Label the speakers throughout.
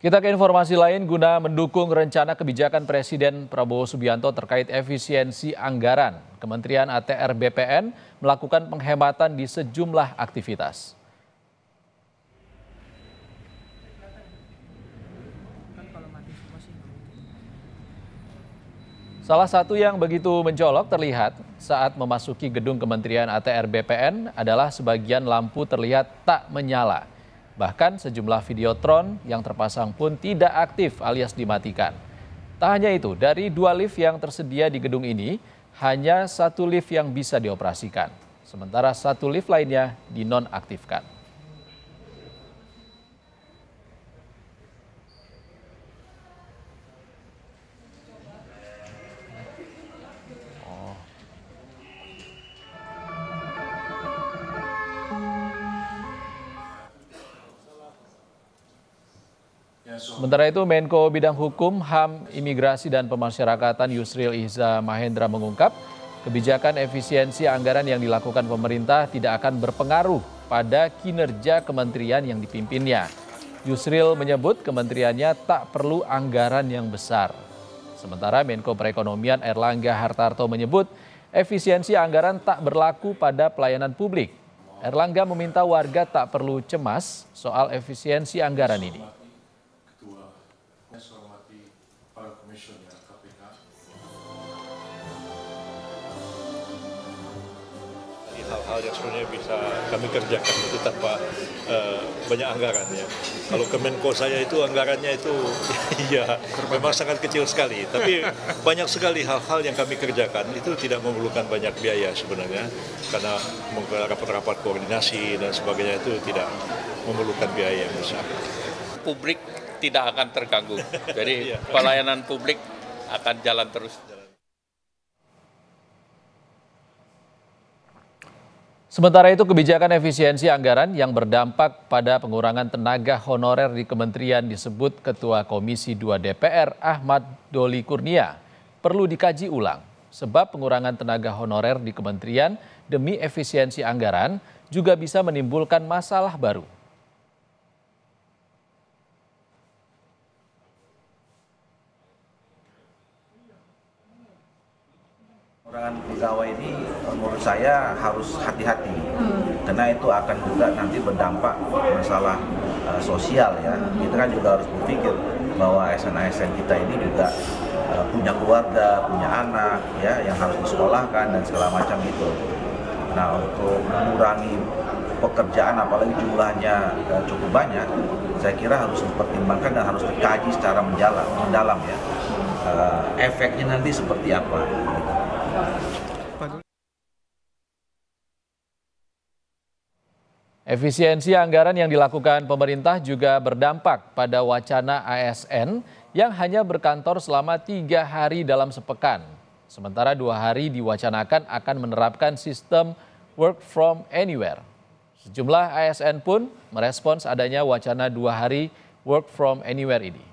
Speaker 1: Kita ke informasi lain guna mendukung rencana kebijakan Presiden Prabowo Subianto terkait efisiensi anggaran. Kementerian ATR BPN melakukan penghematan di sejumlah aktivitas. Salah satu yang begitu mencolok terlihat saat memasuki gedung Kementerian ATR BPN adalah sebagian lampu terlihat tak menyala. Bahkan sejumlah videotron yang terpasang pun tidak aktif alias dimatikan. Tak hanya itu, dari 2 lift yang tersedia di gedung ini, hanya 1 lift yang bisa dioperasikan. Sementara 1 lift lainnya dinonaktifkan. Sementara itu, Menko Bidang Hukum, HAM, Imigrasi dan Pemasyarakatan Yusril Iza Mahendra mengungkap, kebijakan efisiensi anggaran yang dilakukan pemerintah tidak akan berpengaruh pada kinerja kementerian yang dipimpinnya. Yusril menyebut kementeriannya tak perlu anggaran yang besar. Sementara Menko Perekonomian Erlangga Hartarto menyebut efisiensi anggaran tak berlaku pada pelayanan publik. Erlangga meminta warga tak perlu cemas soal efisiensi anggaran ini.
Speaker 2: Hal-hal yang sebenarnya bisa kami kerjakan itu tanpa banyak anggaran ya. Kalau Kemenko saya itu anggarannya itu ya memang sangat kecil sekali. Tapi banyak sekali hal-hal yang kami kerjakan itu tidak memerlukan banyak biaya sebenarnya. Karena rapat-rapat koordinasi dan sebagainya itu tidak memerlukan biaya yang besar.
Speaker 3: Publik tidak akan terganggu. Jadi pelayanan publik akan jalan terus.
Speaker 1: Sementara itu, kebijakan efisiensi anggaran yang berdampak pada pengurangan tenaga honorer di kementerian disebut Ketua Komisi 2 DPR Ahmad Doli Kurnia perlu dikaji ulang. Sebab pengurangan tenaga honorer di kementerian demi efisiensi anggaran juga bisa menimbulkan masalah baru.
Speaker 4: Pengurangan pegawai ini menurut saya harus hati-hati karena itu akan juga nanti berdampak masalah sosial ya. Kita kan juga harus berpikir bahwa ASN-ASN kita ini juga punya keluarga, punya anak ya yang harus disekolahkan dan segala macam itu. Nah, untuk mengurangi pekerjaan apalagi jumlahnya cukup banyak, saya kira harus dipertimbangkan dan harus dikaji secara mendalam ya. Efeknya nanti seperti apa.
Speaker 1: Efisiensi anggaran yang dilakukan pemerintah juga berdampak pada wacana ASN yang hanya berkantor selama 3 hari dalam sepekan. Sementara 2 hari diwacanakan akan menerapkan sistem work from anywhere. Sejumlah ASN pun merespons adanya wacana 2 hari work from anywhere ini.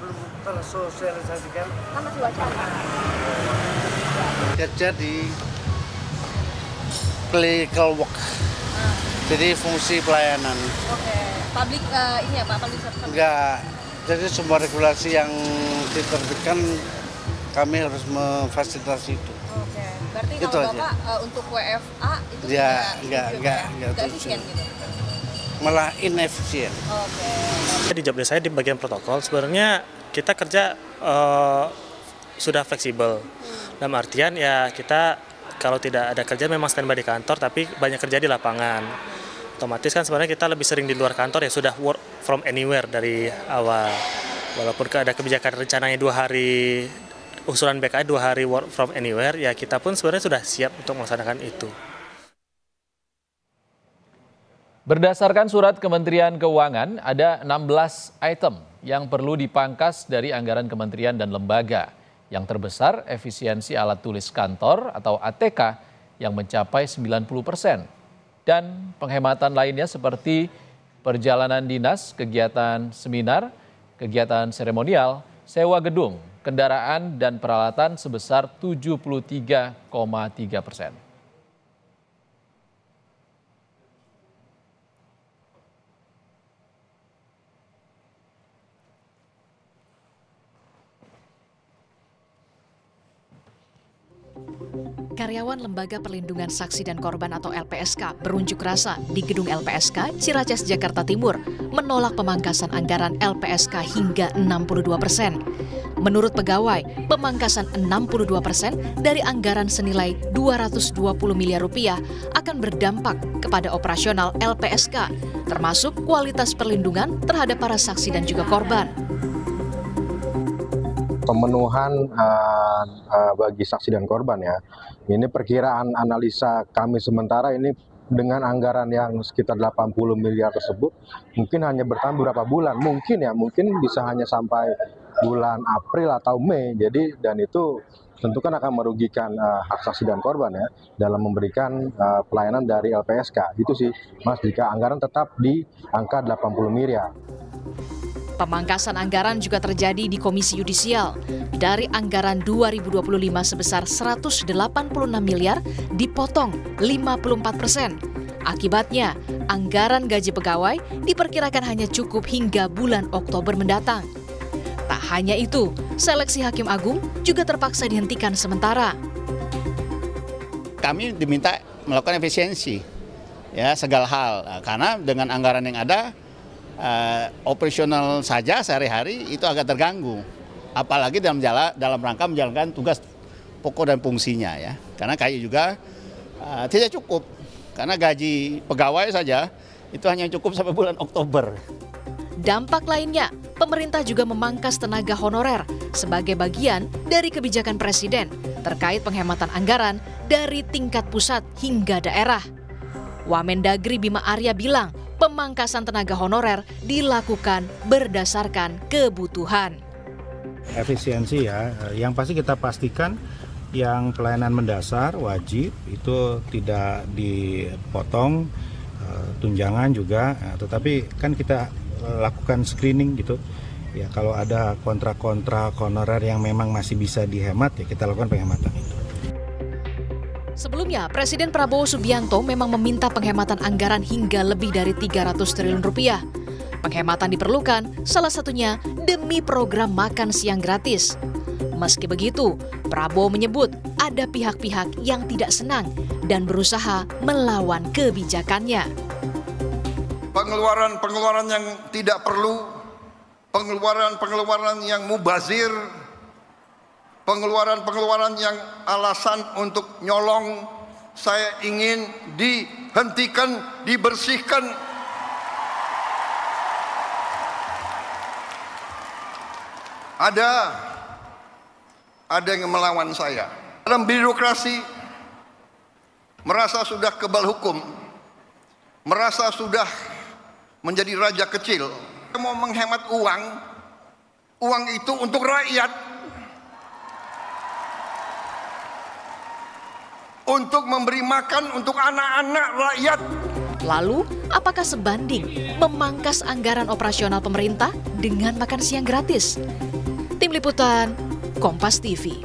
Speaker 5: Belum tersosialisasikan.
Speaker 6: Kan masih wacana.
Speaker 5: Kerja di clerical work. Jadi fungsi pelayanan.
Speaker 6: Oke. Public ini ya Pak, public service.
Speaker 5: Enggak. Jadi semua regulasi yang diterbitkan kami harus memfasilitasi itu.
Speaker 6: Oke. Berarti
Speaker 5: itu
Speaker 6: kalau
Speaker 5: aja.
Speaker 6: Bapak untuk WFA itu
Speaker 5: Ya,
Speaker 6: enggak
Speaker 5: efisien.
Speaker 6: gitu.
Speaker 5: Malah inefisien.
Speaker 6: Oke.
Speaker 7: Di job desk saya di bagian protokol sebenarnya kita kerja sudah fleksibel. Dalam artian ya kita kalau tidak ada kerja memang standby di kantor tapi banyak kerja di lapangan. Otomatis kan sebenarnya kita lebih sering di luar kantor ya sudah work from anywhere dari awal. Walaupun ada kebijakan rencananya 2 hari usulan BKI 2 hari work from anywhere ya kita pun sebenarnya sudah siap untuk melaksanakan itu.
Speaker 1: Berdasarkan surat Kementerian Keuangan, ada 16 item yang perlu dipangkas dari anggaran kementerian dan lembaga. Yang terbesar efisiensi alat tulis kantor atau ATK yang mencapai 90%. Dan penghematan lainnya seperti perjalanan dinas, kegiatan seminar, kegiatan seremonial, sewa gedung, kendaraan dan peralatan sebesar 73,3%.
Speaker 8: Karyawan Lembaga Perlindungan Saksi dan Korban atau LPSK berunjuk rasa di gedung LPSK Ciracas, Jakarta Timur menolak pemangkasan anggaran LPSK hingga 62%. Menurut pegawai, pemangkasan 62% dari anggaran senilai 220 miliar rupiah akan berdampak kepada operasional LPSK, termasuk kualitas perlindungan terhadap para saksi dan juga korban.
Speaker 9: Pemenuhan bagi saksi dan korban ya. Ini perkiraan analisa kami sementara ini dengan anggaran yang sekitar 80 miliar tersebut mungkin hanya bertahan beberapa bulan, mungkin bisa hanya sampai bulan April atau Mei. Jadi dan itu tentu kan akan merugikan hak saksi dan korban ya dalam memberikan pelayanan dari LPSK. Itu sih Mas, jika anggaran tetap di angka 80 miliar.
Speaker 8: Pemangkasan anggaran juga terjadi di Komisi Yudisial. Dari anggaran 2025 sebesar 186 miliar dipotong 54%. Akibatnya, anggaran gaji pegawai diperkirakan hanya cukup hingga bulan Oktober mendatang. Tak hanya itu, seleksi Hakim Agung juga terpaksa dihentikan sementara.
Speaker 10: Kami diminta melakukan efisiensi ya segala hal, karena dengan anggaran yang ada operasional saja sehari-hari itu agak terganggu, apalagi dalam rangka menjalankan tugas pokok dan fungsinya ya. Karena KAI juga tidak cukup, karena gaji pegawai saja itu hanya cukup sampai bulan Oktober.
Speaker 8: Dampak lainnya, pemerintah juga memangkas tenaga honorer sebagai bagian dari kebijakan Presiden terkait penghematan anggaran dari tingkat pusat hingga daerah. Wamendagri Bima Arya bilang, pemangkasan tenaga honorer dilakukan berdasarkan kebutuhan.
Speaker 11: Efisiensi ya, yang pasti kita pastikan yang pelayanan mendasar wajib itu tidak dipotong, tunjangan juga, tetapi kan kita lakukan screening gitu. Ya kalau ada kontrak-kontrak honorer yang memang masih bisa dihemat ya kita lakukan penghematan itu.
Speaker 8: Sebelumnya, Presiden Prabowo Subianto memang meminta penghematan anggaran hingga lebih dari 300 triliun rupiah. Penghematan diperlukan, salah satunya demi program makan siang gratis. Meski begitu, Prabowo menyebut ada pihak-pihak yang tidak senang dan berusaha melawan kebijakannya.
Speaker 12: Pengeluaran-pengeluaran yang tidak perlu, pengeluaran-pengeluaran yang mubazir, pengeluaran-pengeluaran yang alasan untuk nyolong, saya ingin dihentikan, dibersihkan. Ada yang melawan saya. Dalam birokrasi, merasa sudah kebal hukum, merasa sudah menjadi raja kecil. Mau menghemat uang itu untuk rakyat. Untuk memberi makan untuk anak-anak rakyat.
Speaker 8: Lalu, apakah sebanding memangkas anggaran operasional pemerintah dengan makan siang gratis? Tim Liputan, Kompas TV.